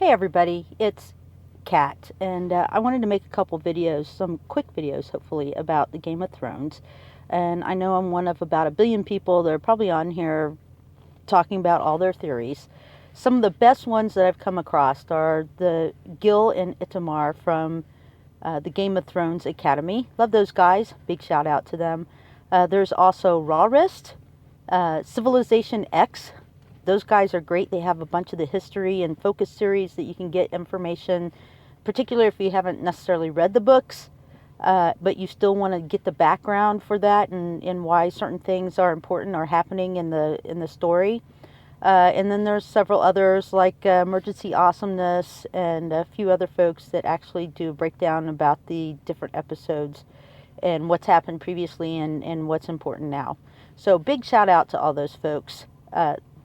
Hey everybody, it's Kat, and I wanted to make a couple videos, some quick videos hopefully, about the Game of Thrones. And I know I'm one of about 1 billion people that are probably on here talking about all their theories. Some of the best ones that I've come across are the Gil and Itamar from the Game of Thrones Academy. Love those guys. Big shout out to them. There's also Rawrist, Civilization X. Those guys are great. They have a bunch of the history and focus series that you can get information, particularly if you haven't necessarily read the books, but you still want to get the background for that and why certain things are important or happening in the story. And then there's several others like Emergency Awesomeness and a few other folks that actually do a breakdown about the different episodes and what's happened previously and what's important now. So big shout out to all those folks.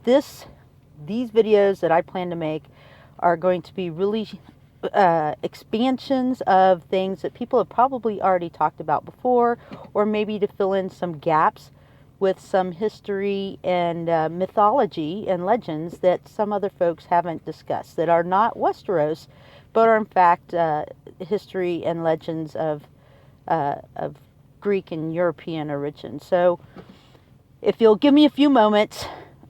These videos that I plan to make are going to be really expansions of things that people have probably already talked about before, or maybe to fill in some gaps with some history and mythology and legends that some other folks haven't discussed, that are not Westeros, but are in fact history and legends of Greek and European origin. So if you'll give me a few moments,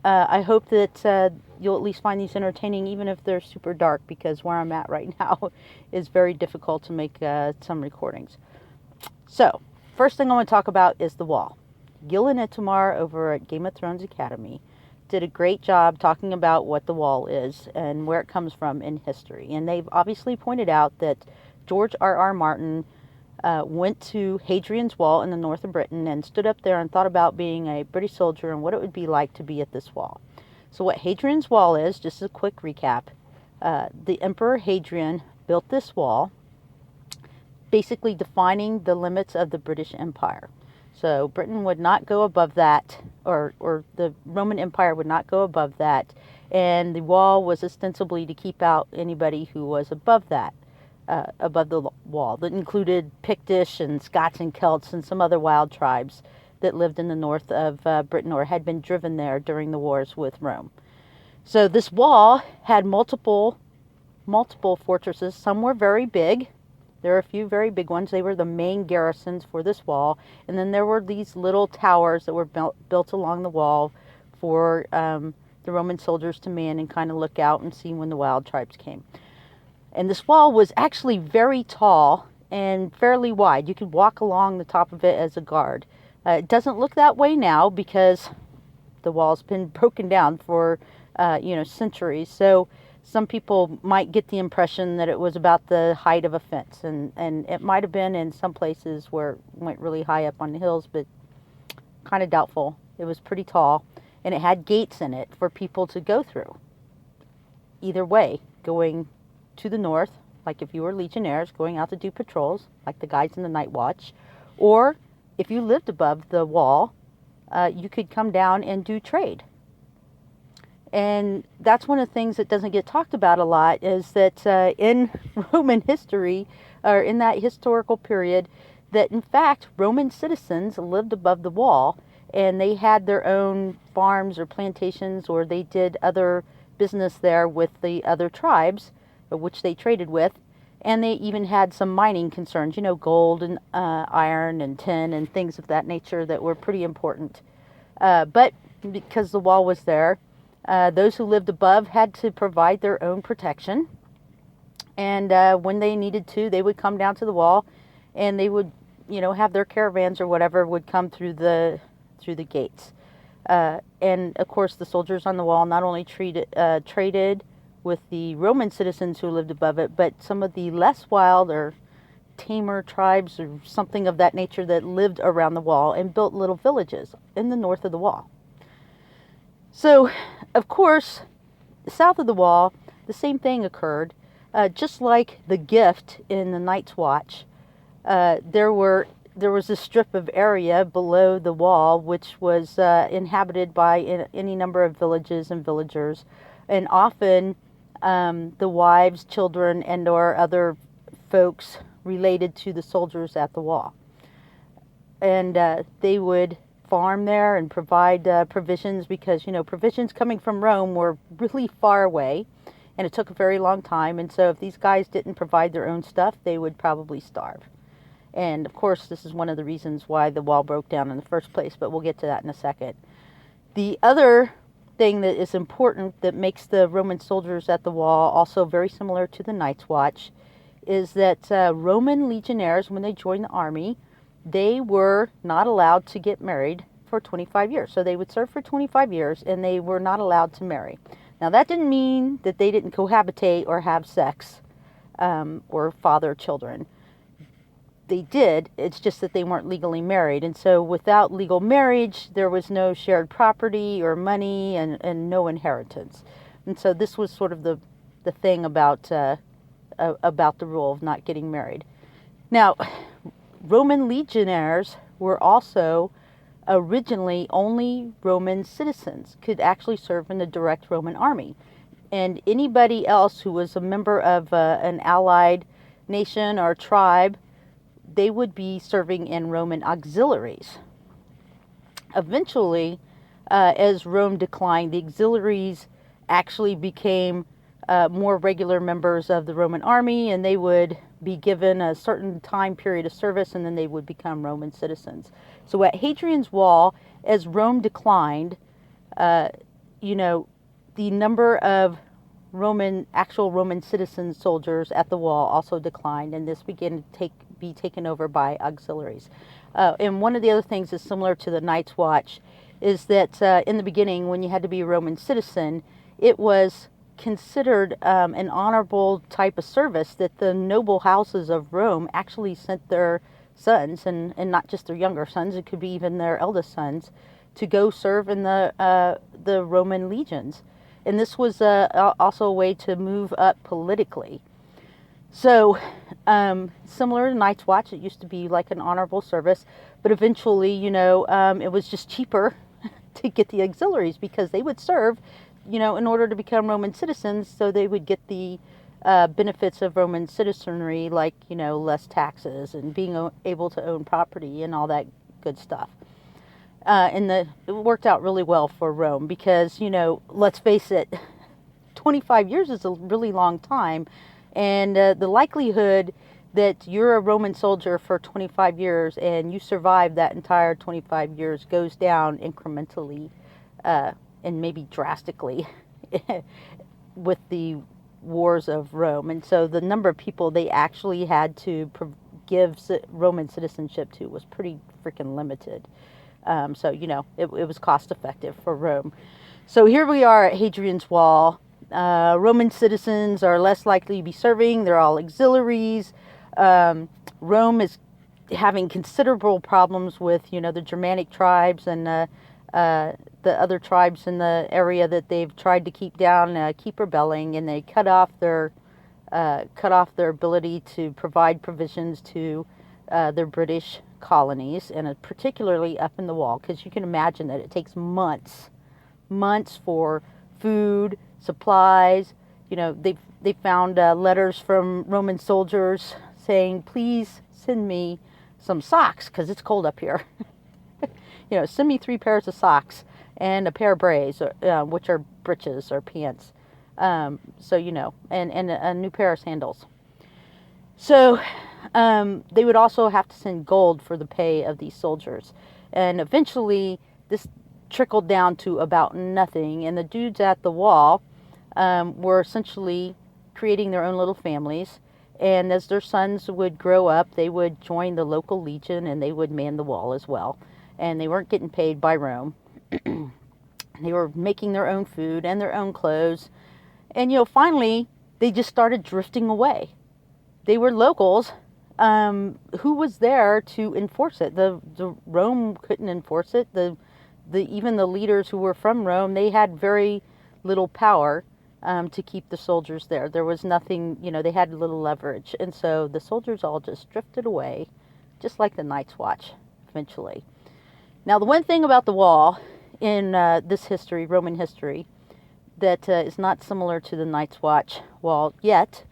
I hope that you'll at least find these entertaining, even if they're super dark, because where I'm at right now is very difficult to make some recordings. So, first thing I want to talk about is the Wall. Gil and Itamar over at Game of Thrones Academy did a great job talking about what the Wall is and where it comes from in history. And they've obviously pointed out that George R.R. Martin went to Hadrian's Wall in the north of Britain and stood up there and thought about being a British soldier and what it would be like to be at this wall. So what Hadrian's Wall is, just a quick recap, the Emperor Hadrian built this wall, basically defining the limits of the British Empire. So Britain would not go above that, or the Roman Empire would not go above that, and the wall was ostensibly to keep out anybody who was above that. Above the wall, that included Pictish and Scots and Celts and some other wild tribes that lived in the north of Britain or had been driven there during the wars with Rome. So this wall had multiple fortresses. Some were very big. There are a few very big ones. They were the main garrisons for this wall. And then there were these little towers that were built along the wall for the Roman soldiers to man and kind of look out and see when the wild tribes came. And this wall was actually very tall and fairly wide. You could walk along the top of it as a guard. It doesn't look that way now because the wall's been broken down for, centuries. So some people might get the impression that it was about the height of a fence. And it might have been in some places where it went really high up on the hills, but kind of doubtful. It was pretty tall. And it had gates in it for people to go through. Either way, going to the north, like if you were legionnaires going out to do patrols, like the guys in the night watch, or if you lived above the wall, you could come down and do trade. And that's one of the things that doesn't get talked about a lot, is that in Roman history, or in that historical period, that in fact Roman citizens lived above the wall, and they had their own farms or plantations, or they did other business there with the other tribes, which they traded with, and they even had some mining concerns, gold and iron and tin and things of that nature that were pretty important. But because the wall was there, those who lived above had to provide their own protection, and when they needed to, they would come down to the wall, and they would, have their caravans or whatever would come through the gates. And of course, the soldiers on the wall not only traded with the Roman citizens who lived above it, but some of the less wild or tamer tribes or something of that nature that lived around the wall and built little villages in the north of the wall. So, of course, south of the wall, the same thing occurred. Just like the Gift in the Night's Watch, there was a strip of area below the wall which was inhabited by any number of villages and villagers, and often the wives, children, and or other folks related to the soldiers at the wall. And they would farm there and provide provisions because, provisions coming from Rome were really far away. And it took a very long time. And so if these guys didn't provide their own stuff, they would probably starve. And of course, this is one of the reasons why the wall broke down in the first place, but we'll get to that in a second. The other thing that is important that makes the Roman soldiers at the wall also very similar to the Night's Watch is that Roman legionnaires, when they joined the army, they were not allowed to get married for 25 years. So they would serve for 25 years and they were not allowed to marry. Now that didn't mean that they didn't cohabitate or have sex or father children. They did, it's just that they weren't legally married. And so without legal marriage, there was no shared property or money and no inheritance. And so this was sort of the thing about the rule of not getting married. Now, Roman legionnaires were also originally only Roman citizens, could actually serve in the direct Roman army. And anybody else who was a member of an allied nation or tribe, they would be serving in Roman auxiliaries. Eventually, as Rome declined, the auxiliaries actually became more regular members of the Roman army, and they would be given a certain time period of service, and then they would become Roman citizens. So at Hadrian's Wall, as Rome declined, the number of actual Roman citizen soldiers at the wall also declined, and this began to be taken over by auxiliaries. And one of the other things that's similar to the Night's Watch is that in the beginning, when you had to be a Roman citizen, it was considered an honorable type of service that the noble houses of Rome actually sent their sons, and not just their younger sons, it could be even their eldest sons, to go serve in the Roman legions. And this was also a way to move up politically. So, similar to Night's Watch, it used to be like an honorable service, but eventually, it was just cheaper to get the auxiliaries because they would serve, in order to become Roman citizens, so they would get the benefits of Roman citizenry, like, less taxes and being able to own property and all that good stuff. And it worked out really well for Rome because, let's face it, 25 years is a really long time. And the likelihood that you're a Roman soldier for 25 years and you survive that entire 25 years goes down incrementally and maybe drastically with the wars of Rome. And so the number of people they actually had to give Roman citizenship to was pretty freaking limited. So, it was cost effective for Rome. So here we are at Hadrian's Wall. Roman citizens are less likely to be serving. They're all auxiliaries. Rome is having considerable problems with, the Germanic tribes and the other tribes in the area that they've tried to keep down, keep rebelling, and they cut off their ability to provide provisions to their British colonies, and particularly up in the wall, because you can imagine that it takes months for food, supplies. They found letters from Roman soldiers saying, please send me some socks because it's cold up here. Send me 3 pairs of socks and a pair of brays, which are breeches or pants. And a new pair of sandals. So they would also have to send gold for the pay of these soldiers. And eventually this trickled down to about nothing. And the dudes at the wall were essentially creating their own little families. And as their sons would grow up, they would join the local legion and they would man the wall as well. And they weren't getting paid by Rome. They were making their own food and their own clothes. And, finally, they just started drifting away. They were locals. Who was there to enforce it? The Rome couldn't enforce it. Even the leaders who were from Rome, they had very little power to keep the soldiers there. There was nothing, they had little leverage. And so the soldiers all just drifted away, just like the Night's Watch, eventually. Now, the one thing about the wall in this history, Roman history, that is not similar to the Night's Watch wall yet,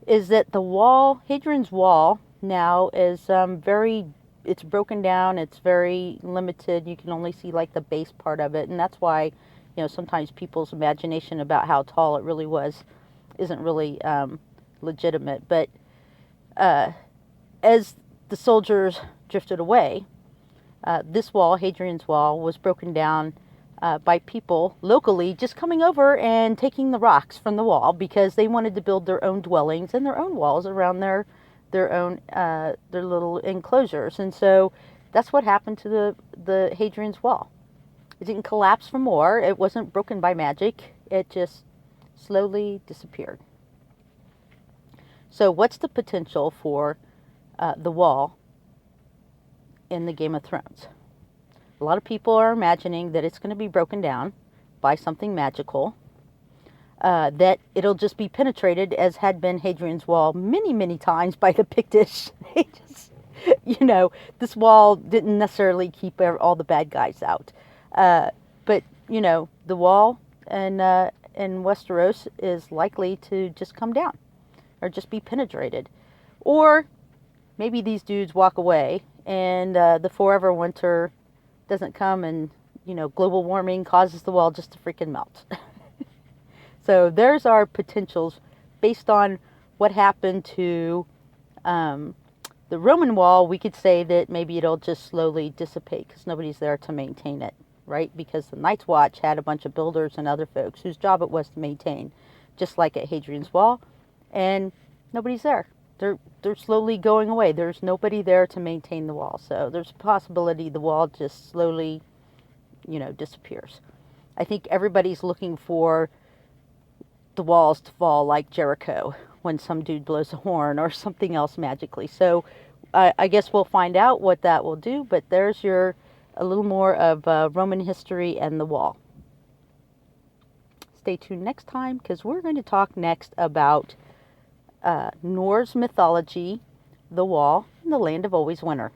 is that the wall, Hadrian's Wall, now is it's broken down, it's very limited. You can only see like the base part of it, and that's why, sometimes people's imagination about how tall it really was isn't really legitimate. But as the soldiers drifted away, this wall, Hadrian's Wall, was broken down by people locally just coming over and taking the rocks from the wall because they wanted to build their own dwellings and their own walls around their little enclosures. And so that's what happened to the Hadrian's Wall. It didn't collapse from war. It wasn't broken by magic. It just slowly disappeared. So what's the potential for the wall in the Game of Thrones? A lot of people are imagining that it's going to be broken down by something magical, that it'll just be penetrated, as had been Hadrian's Wall many, many times by the Pictish. They just, this wall didn't necessarily keep all the bad guys out. But, the wall in Westeros is likely to just come down or just be penetrated. Or maybe these dudes walk away and the forever winter doesn't come and, global warming causes the wall just to freaking melt. So there's our potentials based on what happened to the Roman wall. We could say that maybe it'll just slowly dissipate because nobody's there to maintain it, right? Because the Night's Watch had a bunch of builders and other folks whose job it was to maintain, just like at Hadrian's Wall, and nobody's there. They're slowly going away. There's nobody there to maintain the wall. So there's a possibility the wall just slowly, disappears. I think everybody's looking for the walls to fall like Jericho when some dude blows a horn or something else magically. So I guess we'll find out what that will do. But there's a little more of Roman history and the wall. Stay tuned next time because we're going to talk next about Norse mythology, the wall, and the land of always winter.